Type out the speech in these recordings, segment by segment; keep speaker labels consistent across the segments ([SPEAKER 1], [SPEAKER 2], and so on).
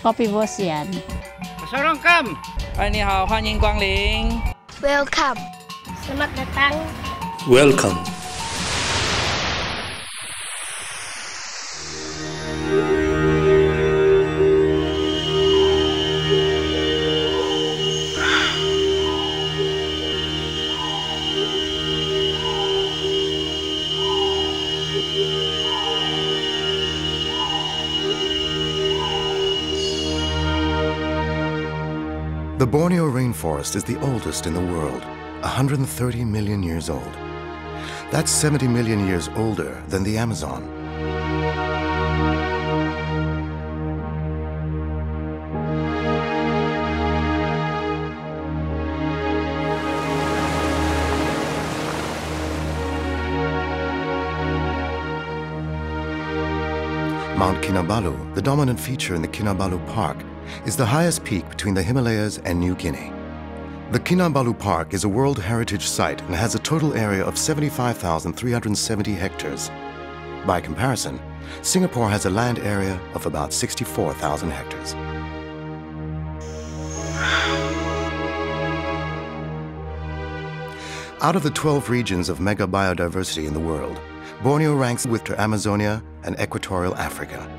[SPEAKER 1] Kopi Bosian.
[SPEAKER 2] Welcome. Selamat datang.
[SPEAKER 3] Welcome.
[SPEAKER 4] The Borneo rainforest is the oldest in the world, 130 million years old. That's 70 million years older than the Amazon. Mount Kinabalu, the dominant feature in the Kinabalu Park, is the highest peak between the Himalayas and New Guinea. The Kinabalu Park is a World Heritage Site and has a total area of 75,370 hectares. By comparison, Singapore has a land area of about 64,000 hectares. Out of the 12 regions of mega biodiversity in the world, Borneo ranks with Amazonia and Equatorial Africa.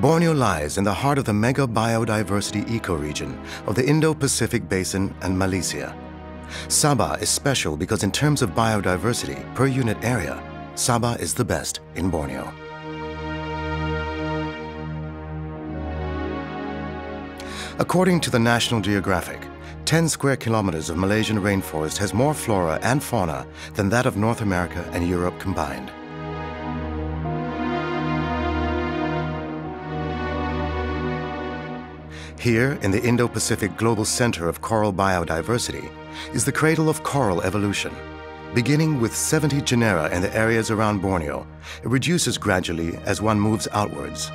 [SPEAKER 4] Borneo lies in the heart of the mega biodiversity ecoregion of the Indo-Pacific Basin and Malaysia. Sabah is special because in terms of biodiversity per unit area, Sabah is the best in Borneo. According to the National Geographic, 10 square kilometers of Malaysian rainforest has more flora and fauna than that of North America and Europe combined. Here, in the Indo-Pacific Global Center of Coral Biodiversity, is the cradle of coral evolution. Beginning with 70 genera in the areas around Borneo, it reduces gradually as one moves outwards.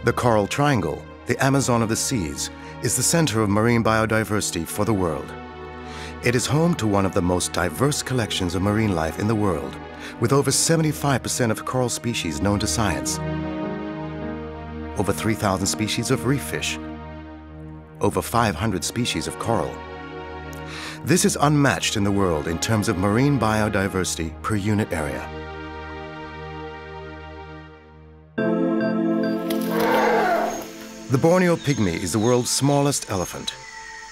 [SPEAKER 4] The Coral Triangle, the Amazon of the seas, is the center of marine biodiversity for the world. It is home to one of the most diverse collections of marine life in the world, with over 75% of coral species known to science, over 3,000 species of reef fish, over 500 species of coral. This is unmatched in the world in terms of marine biodiversity per unit area. The Borneo pygmy is the world's smallest elephant.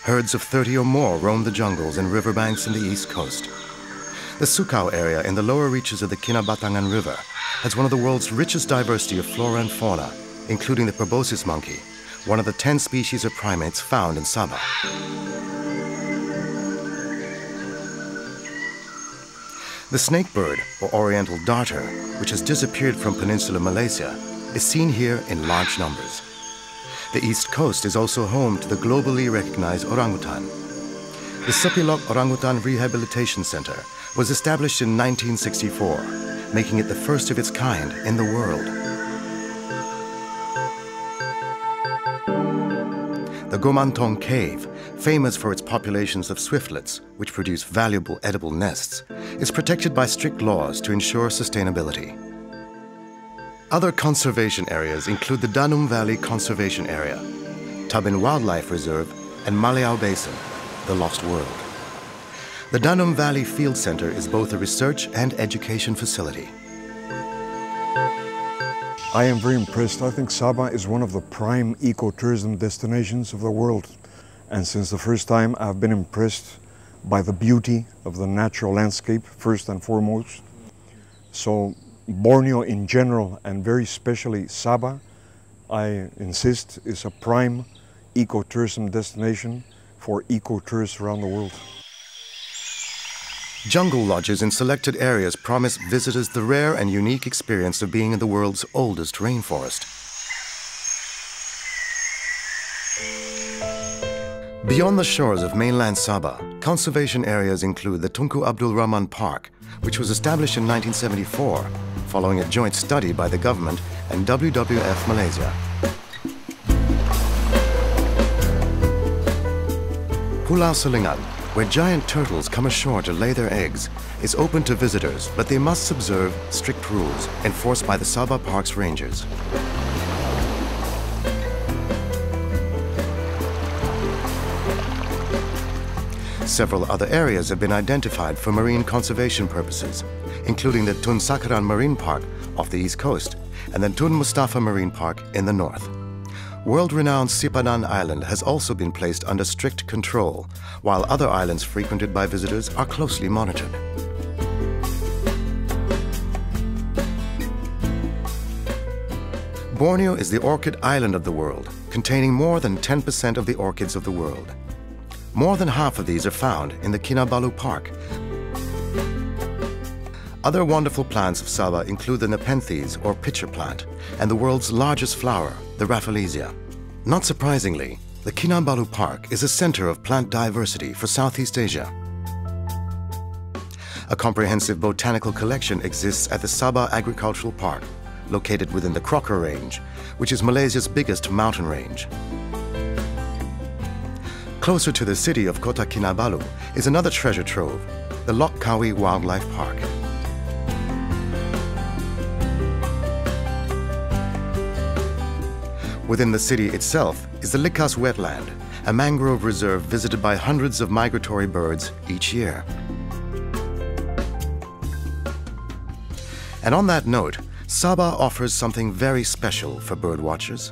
[SPEAKER 4] Herds of 30 or more roam the jungles and riverbanks in the east coast. The Sukau area in the lower reaches of the Kinabatangan River has one of the world's richest diversity of flora and fauna, including the proboscis monkey, one of the 10 species of primates found in Sabah. The snakebird, or oriental darter, which has disappeared from Peninsular Malaysia, is seen here in large numbers. The east coast is also home to the globally recognized orangutan. The Sepilok Orangutan Rehabilitation Center was established in 1964, making it the first of its kind in the world. The Gomantong Cave, famous for its populations of swiftlets, which produce valuable edible nests, is protected by strict laws to ensure sustainability. Other conservation areas include the Danum Valley Conservation Area, Tabin Wildlife Reserve, and Maliau Basin, the Lost World. The Danum Valley Field Center is both a research and education facility.
[SPEAKER 5] I am very impressed. I think Sabah is one of the prime ecotourism destinations of the world. And since the first time, I've been impressed by the beauty of the natural landscape, first and foremost. So Borneo in general, and very especially Sabah, I insist, is a prime ecotourism destination for ecotourists around the world.
[SPEAKER 4] Jungle lodges in selected areas promise visitors the rare and unique experience of being in the world's oldest rainforest. Beyond the shores of mainland Sabah, conservation areas include the Tunku Abdul Rahman Park, which was established in 1974, following a joint study by the government and WWF Malaysia. Pulau Selingan, where giant turtles come ashore to lay their eggs, is open to visitors, but they must observe strict rules enforced by the Sabah Park's rangers. Several other areas have been identified for marine conservation purposes, including the Tun Sakaran Marine Park off the east coast and the Tun Mustafa Marine Park in the north. World-renowned Sipadan Island has also been placed under strict control, while other islands frequented by visitors are closely monitored. Borneo is the orchid island of the world, containing more than 10% of the orchids of the world. More than half of these are found in the Kinabalu Park. Other wonderful plants of Sabah include the Nepenthes or pitcher plant and the world's largest flower, the Rafflesia. Not surprisingly, the Kinabalu Park is a center of plant diversity for Southeast Asia. A comprehensive botanical collection exists at the Sabah Agricultural Park, located within the Crocker Range, which is Malaysia's biggest mountain range. Closer to the city of Kota Kinabalu is another treasure trove, the Lok Kawi Wildlife Park. Within the city itself is the Likas Wetland, a mangrove reserve visited by hundreds of migratory birds each year. And on that note, Sabah offers something very special for bird watchers.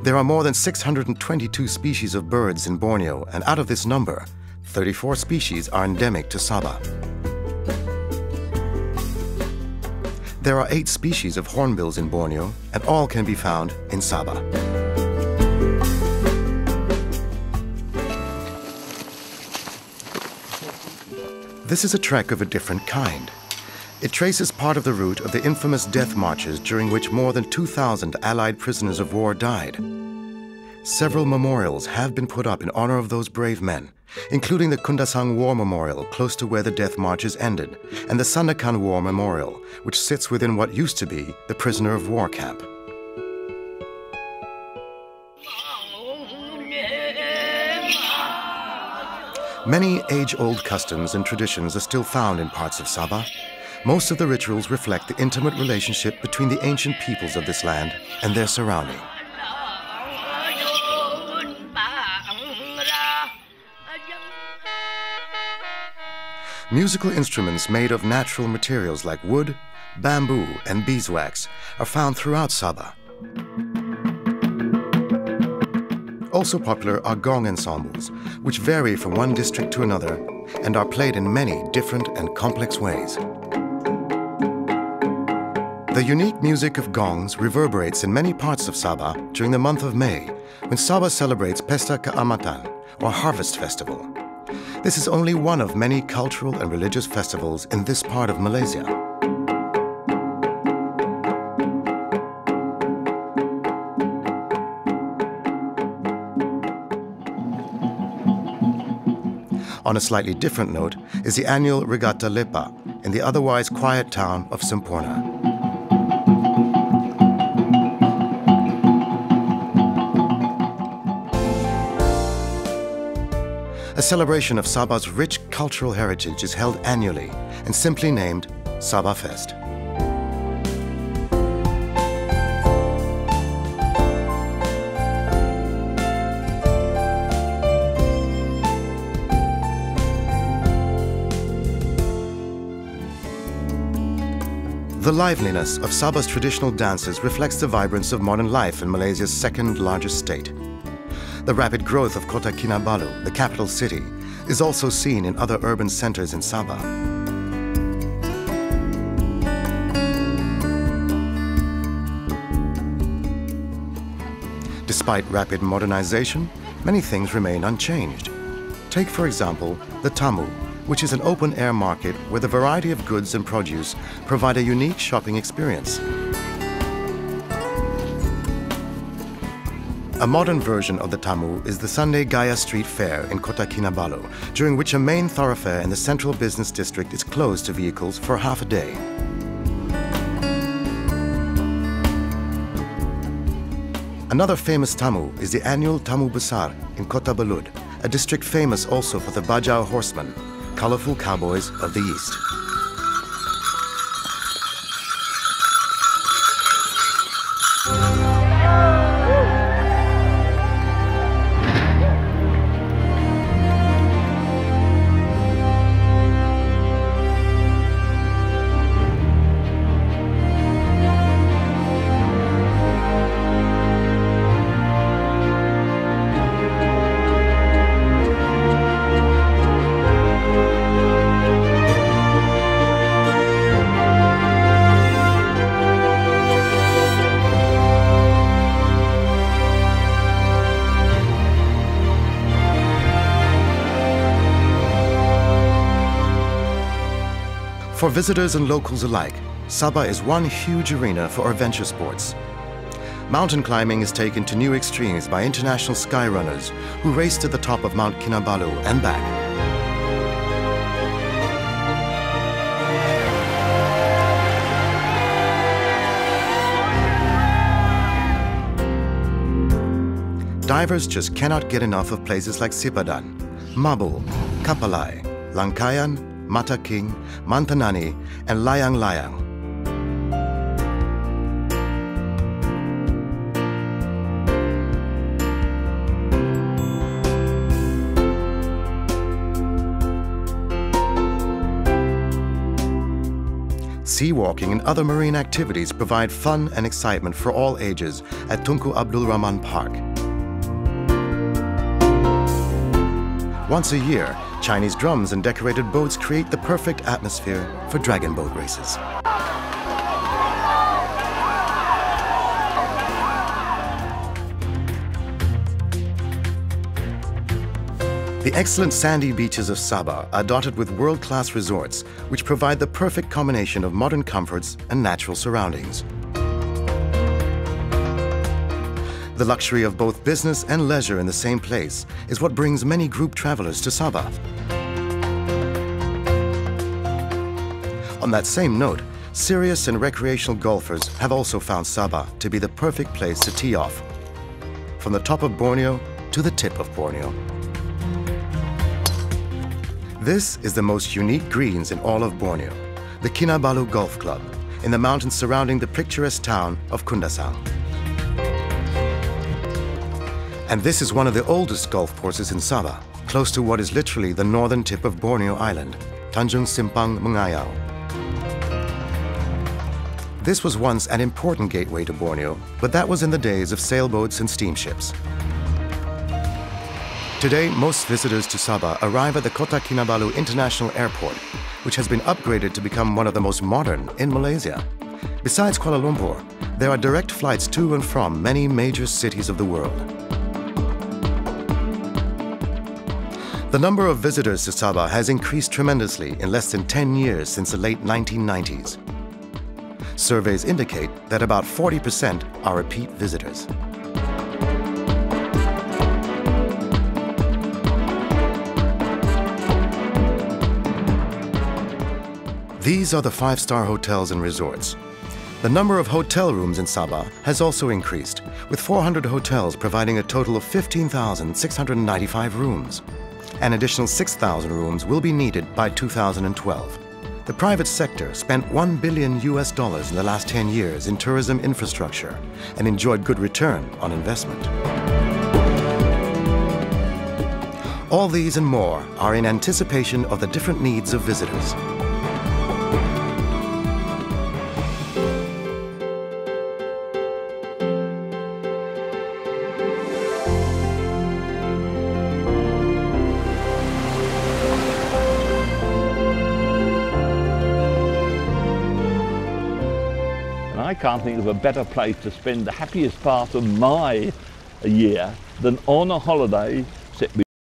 [SPEAKER 4] There are more than 622 species of birds in Borneo, and out of this number, 34 species are endemic to Sabah. There are 8 species of hornbills in Borneo, and all can be found in Sabah. This is a trek of a different kind. It traces part of the route of the infamous death marches during which more than 2,000 Allied prisoners of war died. Several memorials have been put up in honor of those brave men, including the Kundasang War Memorial close to where the death marches ended, and the Sandakan War Memorial, which sits within what used to be the prisoner of war camp. Many age-old customs and traditions are still found in parts of Sabah. Most of the rituals reflect the intimate relationship between the ancient peoples of this land and their surrounding. Musical instruments made of natural materials like wood, bamboo, and beeswax are found throughout Sabah. Also popular are gong ensembles, which vary from one district to another and are played in many different and complex ways. The unique music of gongs reverberates in many parts of Sabah during the month of May, when Sabah celebrates Pesta Keamatan, or Harvest Festival. This is only one of many cultural and religious festivals in this part of Malaysia. On a slightly different note is the annual Regatta Lepa in the otherwise quiet town of Semporna. A celebration of Sabah's rich cultural heritage is held annually and simply named Sabah Fest. The liveliness of Sabah's traditional dances reflects the vibrance of modern life in Malaysia's second largest state. The rapid growth of Kota Kinabalu, the capital city, is also seen in other urban centers in Sabah. Despite rapid modernization, many things remain unchanged. Take, for example, the Tamu, which is an open-air market where the variety of goods and produce provide a unique shopping experience. A modern version of the Tamu is the Sunday Gaya Street Fair in Kota Kinabalu, during which a main thoroughfare in the central business district is closed to vehicles for half a day. Another famous Tamu is the annual Tamu Besar in Kota Belud, a district famous also for the Bajau horsemen, colorful cowboys of the East. For visitors and locals alike, Sabah is one huge arena for adventure sports. Mountain climbing is taken to new extremes by international skyrunners who race to the top of Mount Kinabalu and back. Divers just cannot get enough of places like Sipadan, Mabul, Kapalai, Langkayan, Mata King, Mantanani, and Layang Layang. Sea walking and other marine activities provide fun and excitement for all ages at Tunku Abdul Rahman Park. Once a year, Chinese drums and decorated boats create the perfect atmosphere for dragon boat races. The excellent sandy beaches of Sabah are dotted with world-class resorts, which provide the perfect combination of modern comforts and natural surroundings. The luxury of both business and leisure in the same place is what brings many group travelers to Sabah. On that same note, serious and recreational golfers have also found Sabah to be the perfect place to tee off, from the top of Borneo to the tip of Borneo. This is the most unique greens in all of Borneo, the Kinabalu Golf Club, in the mountains surrounding the picturesque town of Kundasang. And this is one of the oldest golf courses in Sabah, close to what is literally the northern tip of Borneo Island, Tanjung Simpang Mengayau. This was once an important gateway to Borneo, but that was in the days of sailboats and steamships. Today, most visitors to Sabah arrive at the Kota Kinabalu International Airport, which has been upgraded to become one of the most modern in Malaysia. Besides Kuala Lumpur, there are direct flights to and from many major cities of the world. The number of visitors to Sabah has increased tremendously in less than 10 years since the late 1990s. Surveys indicate that about 40% are repeat visitors. These are the five-star hotels and resorts. The number of hotel rooms in Sabah has also increased, with 400 hotels providing a total of 15,695 rooms. An additional 6,000 rooms will be needed by 2012. The private sector spent $1 billion in the last 10 years in tourism infrastructure and enjoyed good return on investment. All these and more are in anticipation of the different needs of visitors.
[SPEAKER 1] I can't think of a better place to spend the happiest part of my year than on a holiday set